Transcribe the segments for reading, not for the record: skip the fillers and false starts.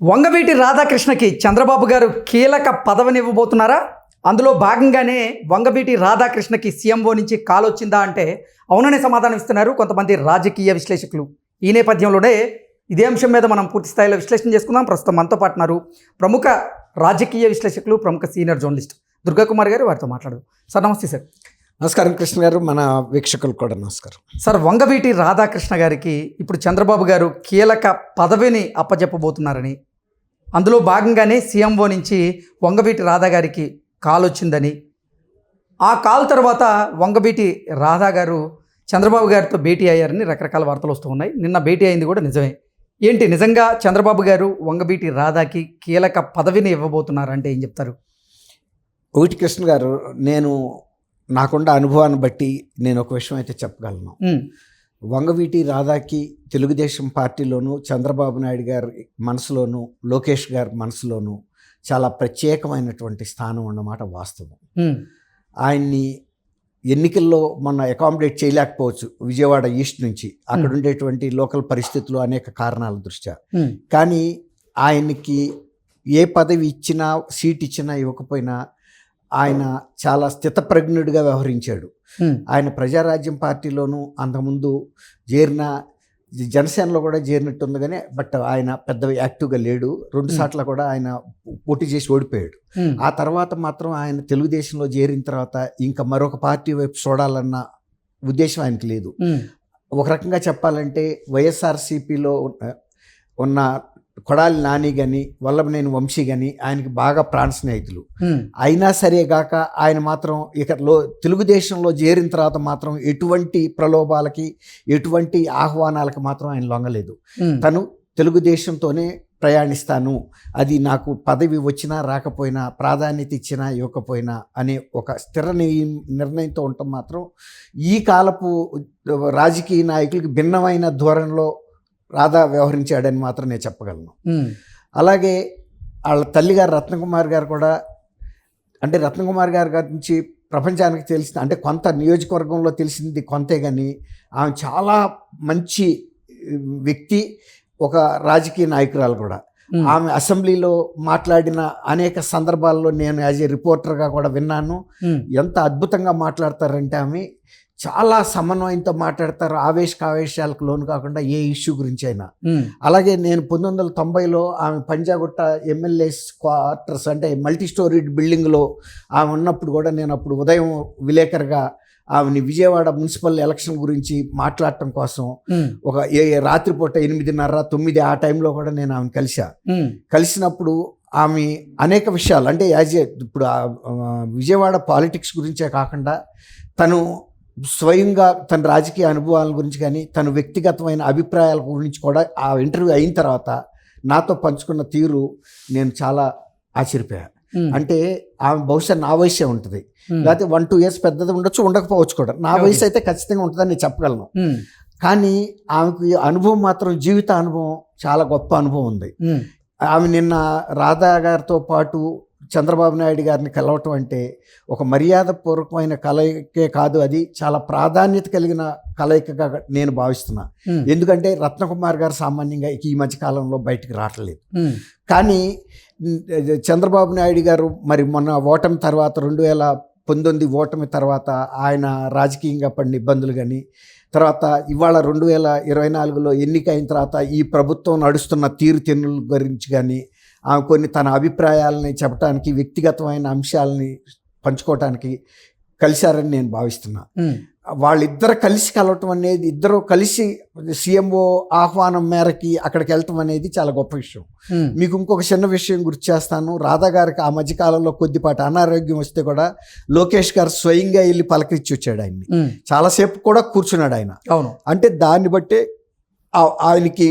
వంగవీటి రాధాకృష్ణకి చంద్రబాబు గారు కీలక పదవిని ఇవ్వబోతున్నారా? అందులో భాగంగానే వంగవీటి రాధాకృష్ణకి సీఎంఓ నుంచి కాల్ వచ్చిందా అంటే అవుననే సమాధానం ఇస్తున్నారు కొంతమంది రాజకీయ విశ్లేషకులు. ఈ నేపథ్యంలోనే ఇదే అంశం మీద మనం పూర్తి స్థాయిలో విశ్లేషణ చేసుకుందాం. ప్రస్తుతం మనతో పాటు ఉన్నారు ప్రముఖ రాజకీయ విశ్లేషకులు, ప్రముఖ సీనియర్ జర్నలిస్ట్ దుర్గాకుమార్ గారు. వారితో మాట్లాడదు. సార్ నమస్తే. సార్ నమస్కారం కృష్ణ గారు, మన వీక్షకులు కూడా నమస్కారం. సార్, వంగవీటి రాధాకృష్ణ గారికి ఇప్పుడు చంద్రబాబు గారు కీలక పదవిని అప్పచెప్పబోతున్నారని, అందులో భాగంగానే సీఎంఓ నుంచి వంగవీటి రాధా గారికి కాల్ వచ్చిందని, ఆ కాల్ తర్వాత వంగవీటి రాధా గారు చంద్రబాబు గారితో భేటీ అయ్యారని రకరకాల వార్తలు వస్తూ ఉన్నాయి. నిన్న భేటీ అయింది కూడా నిజమే. ఏంటి నిజంగా చంద్రబాబు గారు వంగవీటి రాధాకి కీలక పదవిని ఇవ్వబోతున్నారంటే ఏం చెప్తారు? ఒకటి కృష్ణ గారు, నాకున్న అనుభవాన్ని బట్టి నేను ఒక విషయం అయితే చెప్పగలను. వంగవీటి రాధాకి తెలుగుదేశం పార్టీలోను, చంద్రబాబు నాయుడు గారి మనసులోను, లోకేష్ గారి మనసులోను చాలా ప్రత్యేకమైనటువంటి స్థానం అన్నమాట వాస్తవం. ఆయన్ని ఎన్నికల్లో మొన్న అకామిడేట్ చేయలేకపోవచ్చు విజయవాడ ఈస్ట్ నుంచి, అక్కడ ఉండేటువంటి లోకల్ పరిస్థితులు, అనేక కారణాల దృష్ట్యా. కానీ ఆయనకి ఏ పదవి ఇచ్చినా, సీట్ ఇచ్చినా ఇవ్వకపోయినా ఆయన చాలా స్థితప్రజ్ఞుడిగా వ్యవహరించాడు. ఆయన ప్రజారాజ్యం పార్టీలోనూ అంతకుముందు జనసేనలో కూడా చేరినట్టుంది, కానీ బట్ ఆయన పెద్ద యాక్టివ్గా లేడు. 2 సార్లు కూడా ఆయన పోటీ చేసి ఓడిపోయాడు. ఆ తర్వాత మాత్రం ఆయన తెలుగుదేశంలో చేరిన తర్వాత ఇంకా మరొక పార్టీ వైపు చూడాలన్న ఉద్దేశం ఆయనకి లేదు. ఒక రకంగా చెప్పాలంటే వైఎస్ఆర్సీపీలో ఉన్న కొడాలి నాని కానీ, వల్లభనేని వంశీ కానీ ఆయనకి బాగా ప్రాణ స్నేహితులు. అయినా సరే గాక ఆయన మాత్రం ఇక తెలుగుదేశంలో చేరిన తర్వాత మాత్రం ఎటువంటి ప్రలోభాలకి, ఎటువంటి ఆహ్వానాలకి మాత్రం ఆయన లొంగలేదు. తను తెలుగుదేశంతోనే ప్రయాణిస్తాను, అది నాకు పదవి వచ్చినా రాకపోయినా, ప్రాధాన్యత ఇచ్చినా ఇవ్వకపోయినా అనే ఒక స్థిర నిర్ణయంతో ఉండటం మాత్రం ఈ కాలపు రాజకీయ నాయకులకి భిన్నమైన ధోరణిలో రాధా వ్యవహరించాడని మాత్రం నేను చెప్పగలను. అలాగే వాళ్ళ తల్లిగారు రత్నకుమార్ గారు కూడా, అంటే రత్నకుమార్ గారి గురించి ప్రపంచానికి తెలిసింది అంటే కొంత నియోజకవర్గంలో తెలిసింది కొంతే, కానీ ఆమె చాలా మంచి వ్యక్తి, ఒక రాజకీయ నాయకురాలు కూడా. ఆమె అసెంబ్లీలో మాట్లాడిన అనేక సందర్భాల్లో నేను యాజ్ ఏ రిపోర్టర్గా కూడా విన్నాను. ఎంత అద్భుతంగా మాట్లాడతారంటే ఆమె చాలా సమన్వయంతో మాట్లాడతారు, ఆవేశాలకు లోను కాకుండా ఏ ఇష్యూ గురించి అయినా. అలాగే నేను 1990లో ఆమె పంజాగుట్ట ఎమ్మెల్యే క్వార్టర్స్ అంటే మల్టీ స్టోరీడ్ బిల్డింగ్లో ఆమె ఉన్నప్పుడు కూడా నేను అప్పుడు ఉదయం విలేకరుగా ఆమెని విజయవాడ మున్సిపల్ ఎలక్షన్ గురించి మాట్లాడటం కోసం ఒక రాత్రిపూట 8:30, 9 ఆ టైంలో కూడా నేను ఆమెను కలిసినప్పుడు ఆమె అనేక విషయాలు అంటే ఇప్పుడు విజయవాడ పాలిటిక్స్ గురించే కాకుండా తను స్వయంగా తన రాజకీయ అనుభవాల గురించి కానీ, తన వ్యక్తిగతమైన అభిప్రాయాల గురించి కూడా ఆ ఇంటర్వ్యూ అయిన తర్వాత నాతో పంచుకున్న తీరు నేను చాలా ఆశ్చర్యపోయాను. అంటే ఆమె బహుశా నా వయసే ఉంటుంది, లేకపోతే 1-2 years పెద్దది ఉండొచ్చు, ఉండకపోవచ్చు కూడా. నా వయసు అయితే ఖచ్చితంగా ఉంటుందని నేను చెప్పగలను. కానీ ఆమెకు అనుభవం మాత్రం, జీవిత అనుభవం, చాలా గొప్ప అనుభవం ఉంది. ఆమె నిన్న రాధా గారితో పాటు చంద్రబాబు నాయుడు గారిని కలవటం అంటే ఒక మర్యాదపూర్వకమైన కలయికే కాదు, అది చాలా ప్రాధాన్యత కలిగిన కలయికగా నేను భావిస్తున్నా. ఎందుకంటే రత్నకుమార్ గారు సామాన్యంగా ఈ మధ్య కాలంలో బయటికి రావట్లేదు. కానీ చంద్రబాబు నాయుడు గారు మరి మొన్న ఓటమి తర్వాత, 2019 ఓటమి తర్వాత ఆయన రాజకీయంగా పడిన ఇబ్బందులు కానీ, తర్వాత ఇవాళ 2024లో ఎన్నికైన తర్వాత ఈ ప్రభుత్వం నడుస్తున్న తీరుతెన్నుల గురించి కానీ, కొన్ని తన అభిప్రాయాలని చెప్పడానికి, వ్యక్తిగతమైన అంశాలని పంచుకోవటానికి కలిశారని నేను భావిస్తున్నా. వాళ్ళిద్దరు కలిసి కలవటం అనేది, ఇద్దరు కలిసి సీఎంఓ ఆహ్వానం మేరకి అక్కడికి వెళ్ళటం అనేది చాలా గొప్ప విషయం. మీకు ఇంకొక చిన్న విషయం గుర్తు చేస్తాను. రాధా గారికి ఆ మధ్యకాలంలో కొద్దిపాటి అనారోగ్యం వస్తే కూడా లోకేష్ గారు స్వయంగా వెళ్ళి పలకరించి వచ్చాడు ఆయన్ని. చాలాసేపు కూడా కూర్చున్నాడు ఆయన. అవును, అంటే దాన్ని బట్టే ఆయనకి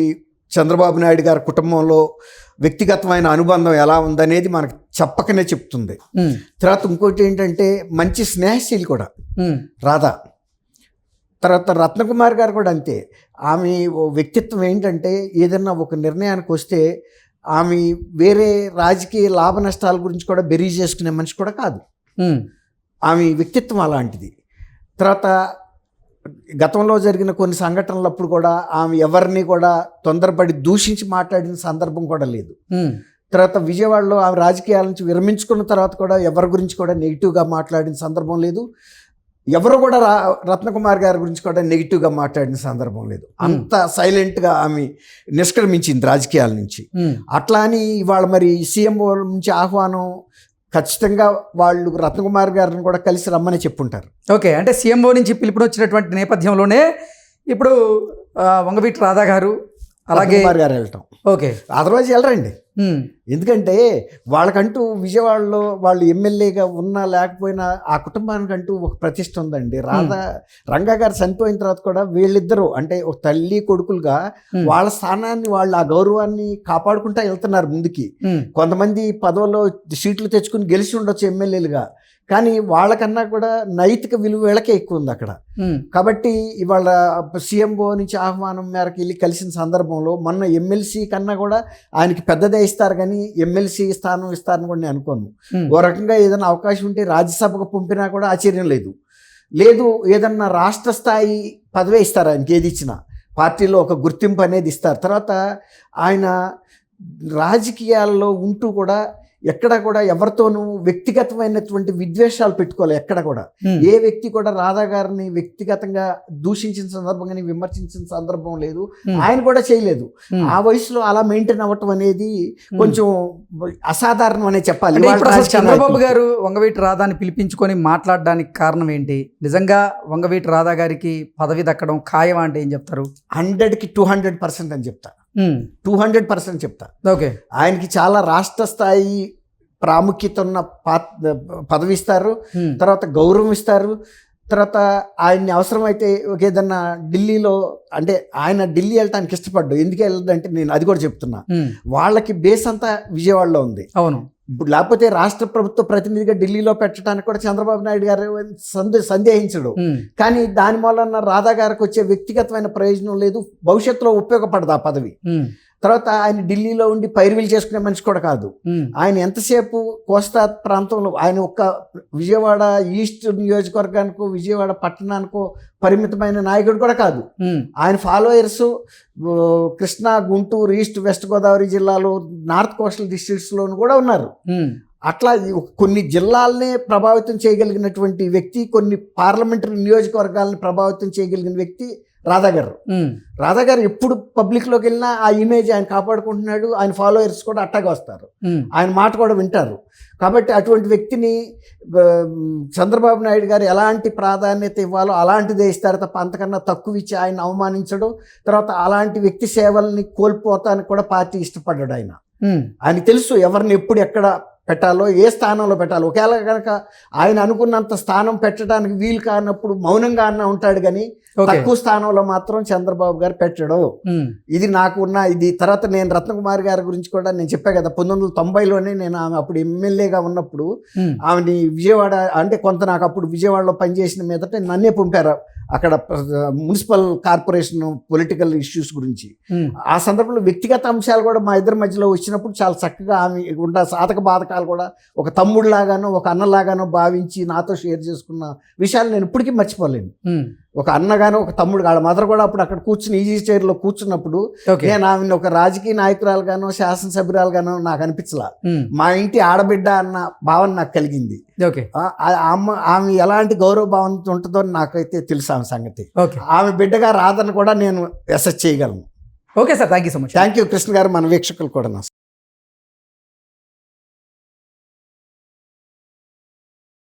చంద్రబాబు నాయుడు గారి కుటుంబంలో వ్యక్తిగతమైన అనుబంధం ఎలా ఉందనేది మనకు చెప్పకనే చెప్తుంది. తర్వాత ఇంకోటి ఏంటంటే మంచి స్నేహశీలి కూడా రాధా. తర్వాత రత్నకుమార్ గారు కూడా అంతే. ఆమె వ్యక్తిత్వం ఏంటంటే ఏదన్నా ఒక నిర్ణయానికి వస్తే ఆమె వేరే రాజకీయ లాభ నష్టాల గురించి కూడా బెరీజ్ చేసుకునే మనిషి కూడా కాదు. ఆమె వ్యక్తిత్వం అలాంటిది. తర్వాత గతంలో జరిగిన కొన్ని సంఘటనలప్పుడు కూడా ఆమె ఎవరిని కూడా తొందరపడి దూషించి మాట్లాడిన సందర్భం కూడా లేదు. తర్వాత విజయవాడలో ఆమె రాజకీయాల నుంచి విరమించుకున్న తర్వాత కూడా ఎవరి గురించి కూడా నెగిటివ్గా మాట్లాడిన సందర్భం లేదు. ఎవరు కూడా రత్నకుమార్ గారి గురించి కూడా నెగిటివ్గా మాట్లాడిన సందర్భం లేదు. అంత సైలెంట్గా ఆమె నిష్క్రమించింది రాజకీయాల నుంచి. అట్లా అని ఇవాళ మరి సీఎంఓ నుంచి ఆహ్వానం, ఖచ్చితంగా వాళ్ళు రత్నకుమార్ గారిని కూడా కలిసి రమ్మని చెప్పుంటారు. ఓకే, అంటే సీఎంఓ నుంచి పిలుపునొచ్చినటువంటి నేపథ్యంలోనే ఇప్పుడు వంగవీటి రాధా గారు అలాగే రత్నకుమార్ గారు వెళ్ళటం. ఓకే, అదర్వైజ్ వెళ్ళరండి. ఎందుకంటే వాళ్ళకంటూ విజయవాడలో వాళ్ళు ఎమ్మెల్యేగా ఉన్నా లేకపోయినా ఆ కుటుంబానికంటూ ఒక ప్రతిష్ట ఉందండి. రంగా గారు చనిపోయిన తర్వాత కూడా వీళ్ళిద్దరూ అంటే ఒక తల్లి కొడుకులుగా వాళ్ళ స్థానాన్ని వాళ్ళు ఆ గౌరవాన్ని కాపాడుకుంటా వెళ్తున్నారు ముందుకి. కొంతమంది పదవుల్లో సీట్లు తెచ్చుకుని గెలిచి ఉండొచ్చు ఎమ్మెల్యేలుగా, కానీ వాళ్ళకన్నా కూడా నైతిక విలువ వీళ్ళకే ఎక్కువ ఉంది అక్కడ. కాబట్టి ఇవాళ సీఎంఓ నుంచి ఆహ్వానం మేరకు వెళ్ళి కలిసిన సందర్భంలో మొన్న ఎమ్మెల్సీ కన్నా కూడా ఆయనకి పెద్దదే ఇస్తారు, కానీ ఎమ్మెల్సీ స్థానం ఇస్తారని కూడా నేను అనుకోను. ఓ రకంగా ఏదైనా అవకాశం ఉంటే రాజ్యసభకు పంపినా కూడా ఆశ్చర్యం లేదు. ఏదన్నా రాష్ట్ర స్థాయి పదవే ఇస్తారు ఆయనకి, ఏది ఇచ్చినా పార్టీలో ఒక గుర్తింపు అనేది ఇస్తారు. తర్వాత ఆయన రాజకీయాల్లో ఉంటూ కూడా ఎక్కడ కూడా ఎవరితోనూ వ్యక్తిగతమైనటువంటి విద్వేషాలు పెట్టుకోవాలి. ఎక్కడ కూడా ఏ వ్యక్తి కూడా రాధా గారిని వ్యక్తిగతంగా దూషించిన సందర్భం కానీ విమర్శించిన సందర్భం లేదు, ఆయన కూడా చేయలేదు. ఆ వయసులో అలా మెయింటైన్ అవ్వటం అనేది కొంచెం అసాధారణం అనే చెప్పాలి. చంద్రబాబు గారు వంగవీటి రాధాని పిలిపించుకొని మాట్లాడడానికి కారణం ఏంటి? నిజంగా వంగవీటి రాధా గారికి పదవి దక్కడం ఖాయం అంటే ఏం చెప్తారు? 100కి 200% అని చెప్తా. 200% చెప్తా. ఓకే, ఆయనకి చాలా రాష్ట్ర స్థాయి ప్రాముఖ్యత ఉన్న పదవి ఇస్తారు, తర్వాత గౌరవం ఇస్తారు. తర్వాత ఆయన్ని అవసరమైతే ఏదన్నా ఢిల్లీలో, అంటే ఆయన ఢిల్లీ వెళ్ళటానికి ఇష్టపడ్డాడు. ఎందుకు వెళ్ళదంటే నేను అది కూడా చెప్తున్నా, వాళ్ళకి బేస్ అంతా విజయవాడలో ఉంది. అవును, ఇప్పుడు లేకపోతే రాష్ట్ర ప్రభుత్వ ప్రతినిధిగా ఢిల్లీలో పెట్టడానికి కూడా చంద్రబాబు నాయుడు గారు సందేహించడు. కానీ దాని వలన రాధా గారికి వచ్చే వ్యక్తిగతమైన ప్రయోజనం లేదు, భవిష్యత్తులో ఉపయోగపడదు ఆ పదవి. తర్వాత ఆయన ఢిల్లీలో ఉండి పైరువీలు చేసుకునే మనిషి కూడా కాదు. ఆయన ఎంతసేపు కోస్తా ప్రాంతంలో, ఆయన ఒక్క విజయవాడ ఈస్ట్ నియోజకవర్గానికో విజయవాడ పట్టణానికో పరిమితమైన నాయకుడు కూడా కాదు. ఆయన followers Krishna, Guntur, east west Godavari జిల్లాలో, నార్త్ కోస్టల్ డిస్ట్రిక్ట్స్లోనూ కూడా ఉన్నారు. అట్లా కొన్ని జిల్లాలనే ప్రభావితం చేయగలిగినటువంటి వ్యక్తి, కొన్ని పార్లమెంటరీ నియోజకవర్గాలని ప్రభావితం చేయగలిగిన వ్యక్తి రాధా గారు ఎప్పుడు పబ్లిక్లోకి వెళ్ళినా ఆ ఇమేజ్ ఆయన కాపాడుకుంటున్నాడు. ఆయన ఫాలోయర్స్ కూడా అట్టాగా వస్తారు, ఆయన మాట కూడా వింటారు. కాబట్టి అటువంటి వ్యక్తిని చంద్రబాబు నాయుడు గారు ఎలాంటి ప్రాధాన్యత ఇవ్వాలో అలాంటిదే ఇస్తారు తప్ప అంతకన్నా తక్కువ ఇచ్చి ఆయన అవమానించడు. తర్వాత అలాంటి వ్యక్తి సేవల్ని కోల్పోతానికి కూడా పార్టీ ఇష్టపడ్డాడు. ఆయనకి తెలుసు ఎవరిని ఎప్పుడు ఎక్కడ పెట్టాలో, ఏ స్థానంలో పెట్టాలో. ఒకవేళ కనుక ఆయన అనుకున్నంత స్థానం పెట్టడానికి వీలు కానప్పుడు మౌనంగా అన్న ఉంటాడు, కానీ తక్కువ స్థానంలో మాత్రం చంద్రబాబు గారు పెట్టడు. ఇది నాకు ఉన్న ఇది. తర్వాత నేను రత్నకుమార్ గారి గురించి కూడా నేను చెప్పా కదా, 1990లోనే నేను ఆమె అప్పుడు ఎమ్మెల్యేగా ఉన్నప్పుడు ఆమెని విజయవాడ, అంటే కొంత నాకు అప్పుడు విజయవాడలో పనిచేసిన మీదట నన్నే పంపారు అక్కడ మున్సిపల్ కార్పొరేషన్ పొలిటికల్ ఇష్యూస్ గురించి. ఆ సందర్భంలో వ్యక్తిగత అంశాలు కూడా మా ఇద్దరి మధ్యలో వచ్చినప్పుడు చాలా చక్కగా ఆమె ఉన్న సాధక బాధకాలు కూడా ఒక తమ్ముడిలాగానో ఒక అన్నలాగానో భావించి నాతో షేర్ చేసుకున్న విషయాలు నేను ఇప్పటికీ మర్చిపోలేను. ఒక అన్నగానో ఒక తమ్ముడు, వాళ్ళ మదర్ కూడా అప్పుడు అక్కడ కూర్చుని ఈజీ చైర్లో కూర్చున్నప్పుడు నేను ఆమెను ఒక రాజకీయ నాయకురాలుగానో శాసనసభ్యురాలుగానో నాకు అనిపించలా. మా ఇంటి ఆడబిడ్డ అన్న భావన నాకు కలిగింది. ఆమె ఎలాంటి గౌరవ భావంతో ఉంటుందో నాకైతే తెలుసు ఆమె సంగతి. ఆమె బిడ్డగా రాదని కూడా నేను అసెస్ చేయగలను. Okay sir, thank you so much. Thank you Krishna గారు, మన వీక్షకులు కూడా.